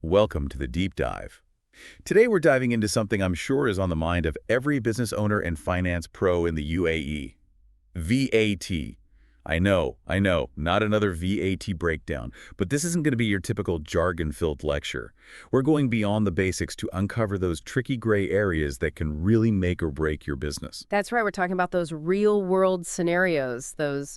Welcome to the deep dive. Today we're diving into something I'm sure is on the mind of every business owner and finance pro in the UAE. VAT. I know, not another VAT breakdown, but this isn't going to be your typical jargon-filled lecture. We're going beyond the basics to uncover those tricky gray areas that can really make or break your business. That's right. We're talking about those real-world scenarios,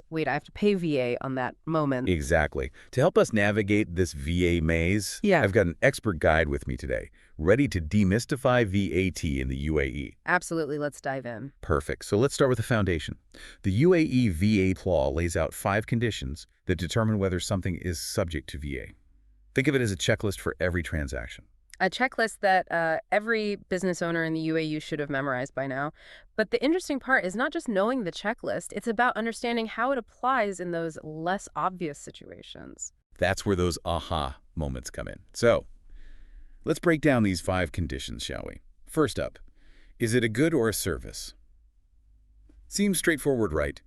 wait, I have to pay VA on that moment. Exactly. To help us navigate this VA maze, Yeah. I've got an expert guide with me today, ready to demystify VAT in the UAE. Absolutely. Let's dive in. Perfect. So let's start with the foundation. The UAE VAT law lays out 5 conditions that determine whether something is subject to VA. Think of it as a checklist for every transaction. A checklist that every business owner in the UAE should have memorized by now. But the interesting part is not just knowing the checklist, it's about understanding how it applies in those less obvious situations. That's where those aha moments come in. So let's break down these 5 conditions, shall we? First up, is it a good or a service? Seems straightforward, right?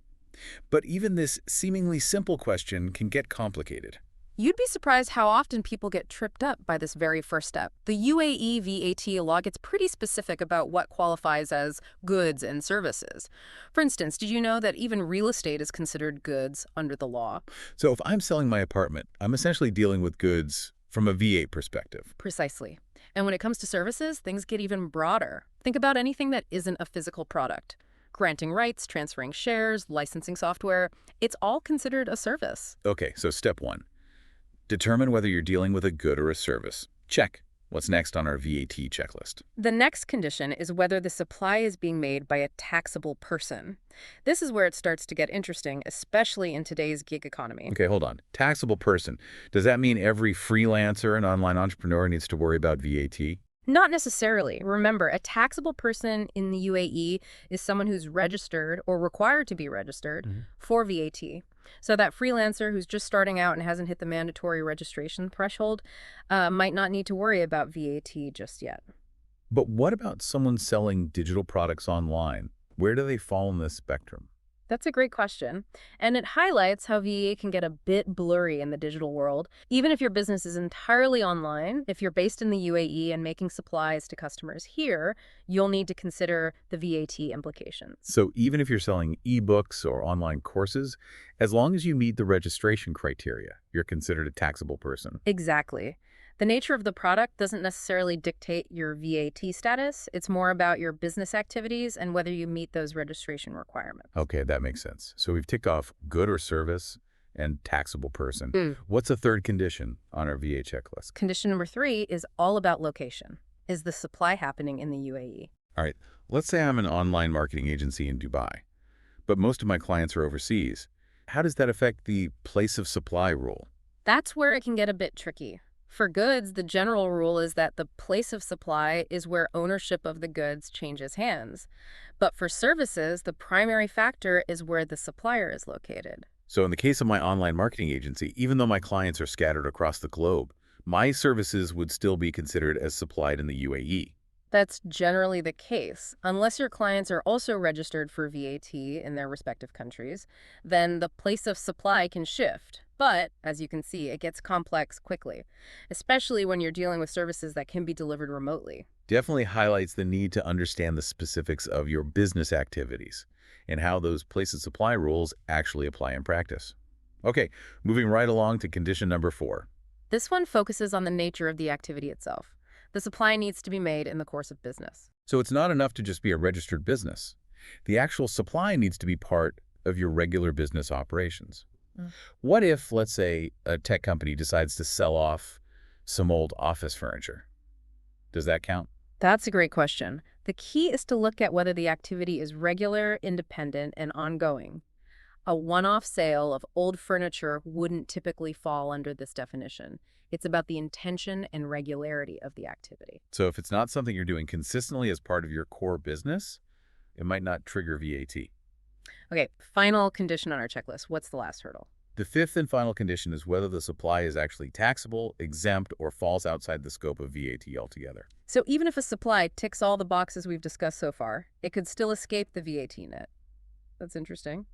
But even this seemingly simple question can get complicated. You'd be surprised how often people get tripped up by this very first step. The UAE VAT law gets pretty specific about what qualifies as goods and services. For instance, did you know that even real estate is considered goods under the law? So if I'm selling my apartment, I'm essentially dealing with goods from a VA perspective. Precisely. And when it comes to services, things get even broader. Think about anything that isn't a physical product. Granting rights, transferring shares, licensing software, it's all considered a service. Okay, so step 1. Determine whether you're dealing with a good or a service. Check. What's next on our VAT checklist? The next condition is whether the supply is being made by a taxable person. This is where it starts to get interesting, especially in today's gig economy. Okay, hold on. Taxable person. Does that mean every freelancer and online entrepreneur needs to worry about VAT? Not necessarily. Remember, a taxable person in the UAE is someone who's registered or required to be registered for VAT. So that freelancer who's just starting out and hasn't hit the mandatory registration threshold might not need to worry about VAT just yet. But what about someone selling digital products online? Where do they fall in this spectrum? That's a great question. And it highlights how VA can get a bit blurry in the digital world. Even if your business is entirely online, if you're based in the UAE and making supplies to customers here, you'll need to consider the VAT implications. So even if you're selling ebooks or online courses, as long as you meet the registration criteria, you're considered a taxable person. Exactly. The nature of the product doesn't necessarily dictate your VAT status. It's more about your business activities and whether you meet those registration requirements. Okay, that makes sense. So we've ticked off good or service and taxable person. Mm. What's a third condition on our VA checklist? Condition number 3 is all about location. Is the supply happening in the UAE? All right, let's say I'm an online marketing agency in Dubai, but most of my clients are overseas. How does that affect the place of supply rule? That's where it can get a bit tricky. For goods, the general rule is that the place of supply is where ownership of the goods changes hands. But for services, the primary factor is where the supplier is located. So in the case of my online marketing agency, even though my clients are scattered across the globe, my services would still be considered as supplied in the UAE. That's generally the case. Unless your clients are also registered for VAT in their respective countries, then the place of supply can shift. But, as you can see, it gets complex quickly, especially when you're dealing with services that can be delivered remotely. Definitely highlights the need to understand the specifics of your business activities and how those place of supply rules actually apply in practice. Okay, moving right along to condition number 4. This one focuses on the nature of the activity itself. The supply needs to be made in the course of business. So it's not enough to just be a registered business. The actual supply needs to be part of your regular business operations. What if, let's say, a tech company decides to sell off some old office furniture? Does that count? That's a great question. The key is to look at whether the activity is regular, independent, and ongoing. A one-off sale of old furniture wouldn't typically fall under this definition. It's about the intention and regularity of the activity. So if it's not something you're doing consistently as part of your core business, it might not trigger VAT. Okay, final condition on our checklist. What's the last hurdle? The 5th and final condition is whether the supply is actually taxable, exempt, or falls outside the scope of VAT altogether. So even if a supply ticks all the boxes we've discussed so far, it could still escape the VAT net. That's interesting.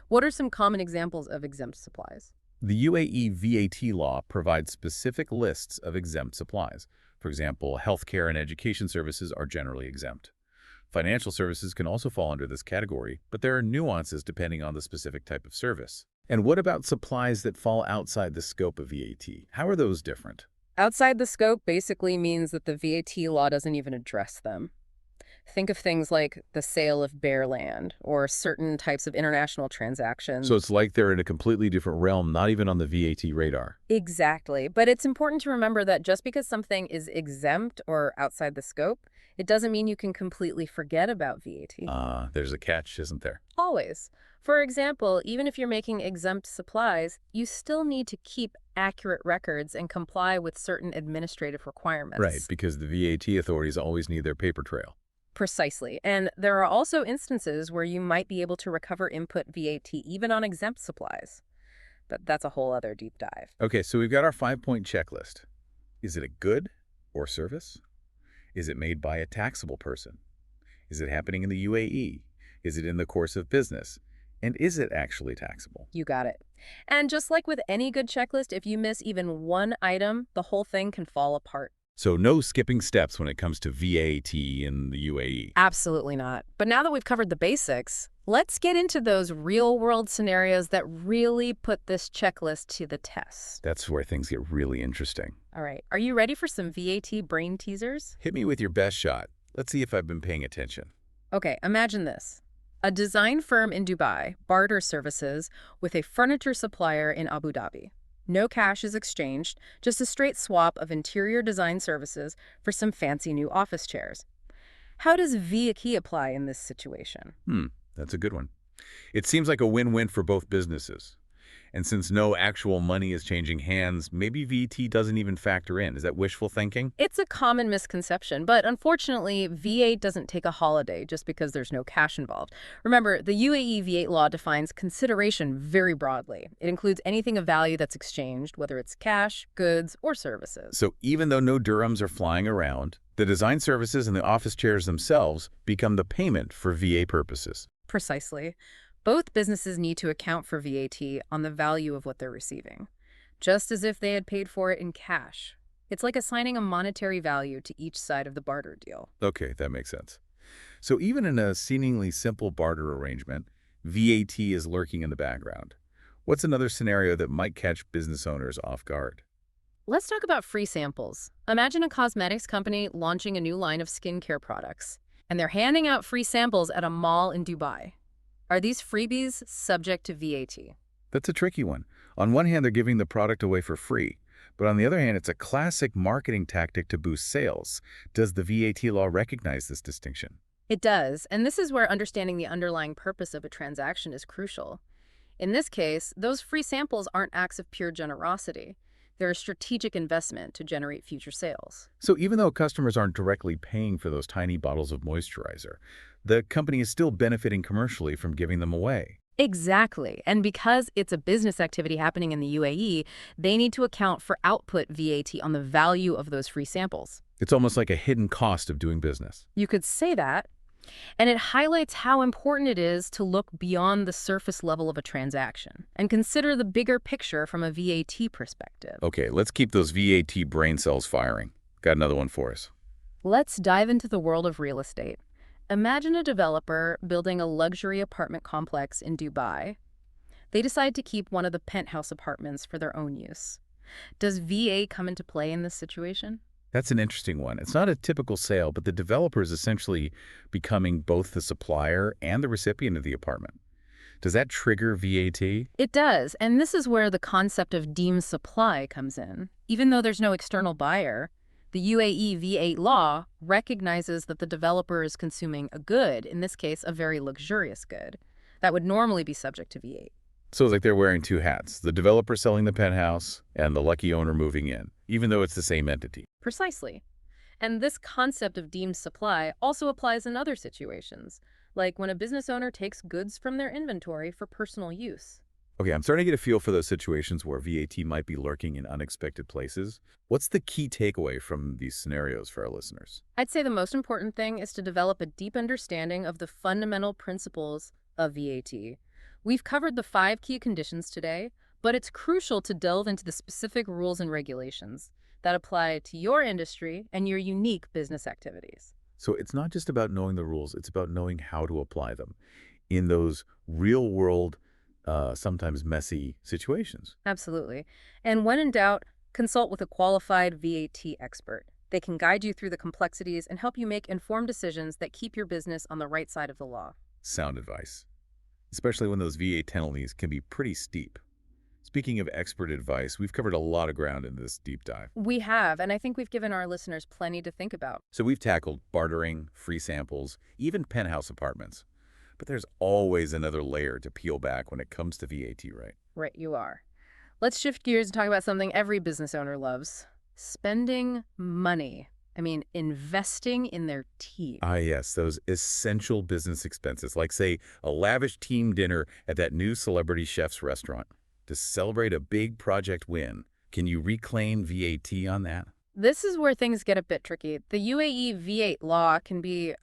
What are some common examples of exempt supplies? The UAE VAT law provides specific lists of exempt supplies. For example, healthcare and education services are generally exempt. Financial services can also fall under this category, but there are nuances depending on the specific type of service. And what about supplies that fall outside the scope of VAT? How are those different? Outside the scope basically means that the VAT law doesn't even address them. Think of things like the sale of bare land or certain types of international transactions. So it's like they're in a completely different realm, not even on the VAT radar. Exactly. But it's important to remember that just because something is exempt or outside the scope, it doesn't mean you can completely forget about VAT. There's a catch, isn't there? Always. For example, even if you're making exempt supplies, you still need to keep accurate records and comply with certain administrative requirements. Right, because the VAT authorities always need their paper trail. Precisely. And there are also instances where you might be able to recover input VAT even on exempt supplies. But that's a whole other deep dive. Okay, so we've got our 5-point checklist. Is it a good or service? Is it made by a taxable person? Is it happening in the UAE? Is it in the course of business? And is it actually taxable? You got it. And just like with any good checklist, if you miss even one item, the whole thing can fall apart. So no skipping steps when it comes to VAT in the UAE. Absolutely not. But now that we've covered the basics, let's get into those real-world scenarios that really put this checklist to the test. That's where things get really interesting. All right. Are you ready for some VAT brain teasers? Hit me with your best shot. Let's see if I've been paying attention. Okay, imagine this. A design firm in Dubai barters services with a furniture supplier in Abu Dhabi. No cash is exchanged, just a straight swap of interior design services for some fancy new office chairs. How does VAT apply in this situation? That's a good one. It seems like a win-win for both businesses. And since no actual money is changing hands, maybe VAT doesn't even factor in. Is that wishful thinking? It's a common misconception, but unfortunately, VAT doesn't take a holiday just because there's no cash involved. Remember, the UAE VAT law defines consideration very broadly. It includes anything of value that's exchanged, whether it's cash, goods, or services. So even though no dirhams are flying around, the design services and the office chairs themselves become the payment for VA purposes. Precisely. Both businesses need to account for VAT on the value of what they're receiving, just as if they had paid for it in cash. It's like assigning a monetary value to each side of the barter deal. Okay, that makes sense. So even in a seemingly simple barter arrangement, VAT is lurking in the background. What's another scenario that might catch business owners off guard? Let's talk about free samples. Imagine a cosmetics company launching a new line of skincare products, and they're handing out free samples at a mall in Dubai. Are these freebies subject to VAT? That's a tricky one. On one hand, they're giving the product away for free, but on the other hand, it's a classic marketing tactic to boost sales. Does the VAT law recognize this distinction? It does, and this is where understanding the underlying purpose of a transaction is crucial. In this case, those free samples aren't acts of pure generosity. They're a strategic investment to generate future sales. So even though customers aren't directly paying for those tiny bottles of moisturizer, the company is still benefiting commercially from giving them away. Exactly. And because it's a business activity happening in the UAE, they need to account for output VAT on the value of those free samples. It's almost like a hidden cost of doing business. You could say that. And it highlights how important it is to look beyond the surface level of a transaction and consider the bigger picture from a VAT perspective. Okay, let's keep those VAT brain cells firing. Got another one for us. Let's dive into the world of real estate. Imagine a developer building a luxury apartment complex in Dubai. They decide to keep one of the penthouse apartments for their own use. Does VA come into play in this situation? That's an interesting one. It's not a typical sale, but the developer is essentially becoming both the supplier and the recipient of the apartment. Does that trigger VAT? It does, and this is where the concept of deemed supply comes in. Even though there's no external buyer, the UAE VAT law recognizes that the developer is consuming a good, in this case, a very luxurious good, that would normally be subject to VAT. So it's like they're wearing two hats, the developer selling the penthouse and the lucky owner moving in, even though it's the same entity. Precisely. And this concept of deemed supply also applies in other situations, like when a business owner takes goods from their inventory for personal use. Okay, I'm starting to get a feel for those situations where VAT might be lurking in unexpected places. What's the key takeaway from these scenarios for our listeners? I'd say the most important thing is to develop a deep understanding of the fundamental principles of VAT. We've covered the 5 key conditions today, But it's crucial to delve into the specific rules and regulations that apply to your industry and your unique business activities. So it's not just about knowing the rules, it's about knowing how to apply them in those real-world, sometimes messy situations. Absolutely. And when in doubt, consult with a qualified VAT expert. They can guide you through the complexities and help you make informed decisions that keep your business on the right side of the law. Sound advice, especially when those VA penalties can be pretty steep. Speaking of expert advice, we've covered a lot of ground in this deep dive. We have, and I think we've given our listeners plenty to think about. So we've tackled bartering, free samples, even penthouse apartments. But there's always another layer to peel back when it comes to VAT, right? Right, you are. Let's shift gears and talk about something every business owner loves. Spending money. I mean, investing in their team. Ah, yes, those essential business expenses, like, say, a lavish team dinner at that new celebrity chef's restaurant. To celebrate a big project win, can you reclaim VAT on that? This is where things get a bit tricky. The UAE VAT law can be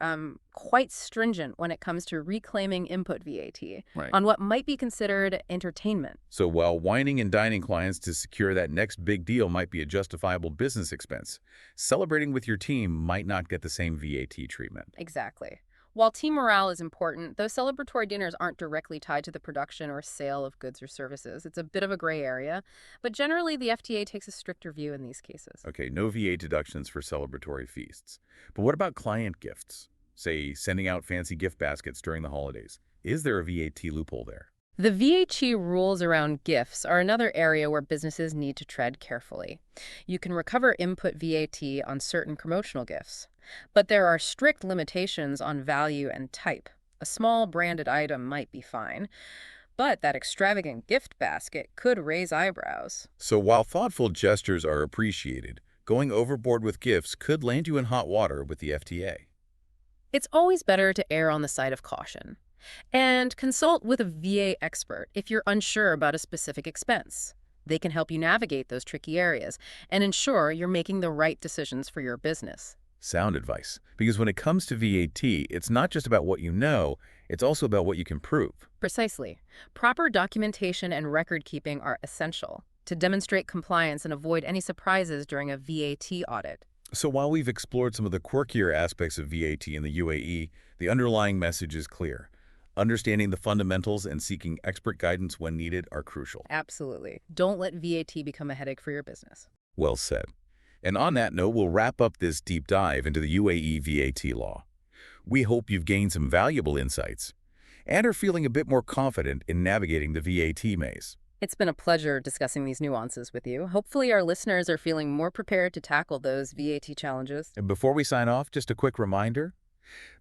quite stringent when it comes to reclaiming input VAT Right. on what might be considered entertainment. So while wining and dining clients to secure that next big deal might be a justifiable business expense, celebrating with your team might not get the same VAT treatment. Exactly. While team morale is important, those celebratory dinners aren't directly tied to the production or sale of goods or services. It's a bit of a gray area, but generally the FTA takes a stricter view in these cases. Okay, no VAT deductions for celebratory feasts. But what about client gifts? Say, sending out fancy gift baskets during the holidays. Is there a VAT loophole there? The VAT rules around gifts are another area where businesses need to tread carefully. You can recover input VAT on certain promotional gifts, but there are strict limitations on value and type. A small branded item might be fine, but that extravagant gift basket could raise eyebrows. So while thoughtful gestures are appreciated, going overboard with gifts could land you in hot water with the FTA. It's always better to err on the side of caution. And consult with a VA expert if you're unsure about a specific expense. They can help you navigate those tricky areas and ensure you're making the right decisions for your business. Sound advice. Because when it comes to VAT, it's not just about what you know, it's also about what you can prove. Precisely. Proper documentation and record keeping are essential to demonstrate compliance and avoid any surprises during a VAT audit. So while we've explored some of the quirkier aspects of VAT in the UAE, the underlying message is clear. Understanding the fundamentals and seeking expert guidance when needed are crucial. Absolutely. Don't let VAT become a headache for your business. Well said. And on that note, we'll wrap up this deep dive into the UAE VAT law. We hope you've gained some valuable insights and are feeling a bit more confident in navigating the VAT maze. It's been a pleasure discussing these nuances with you. Hopefully our listeners are feeling more prepared to tackle those VAT challenges. And before we sign off, just a quick reminder.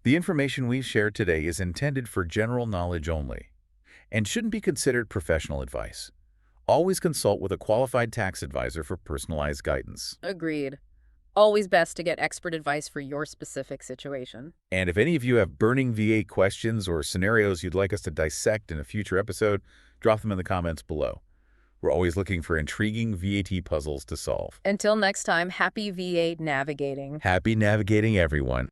The information we've shared today is intended for general knowledge only and shouldn't be considered professional advice. Always consult with a qualified tax advisor for personalized guidance. Agreed. Always best to get expert advice for your specific situation. And if any of you have burning VA questions or scenarios you'd like us to dissect in a future episode, drop them in the comments below. We're always looking for intriguing VAT puzzles to solve. Until next time, happy VA navigating. Happy navigating, everyone.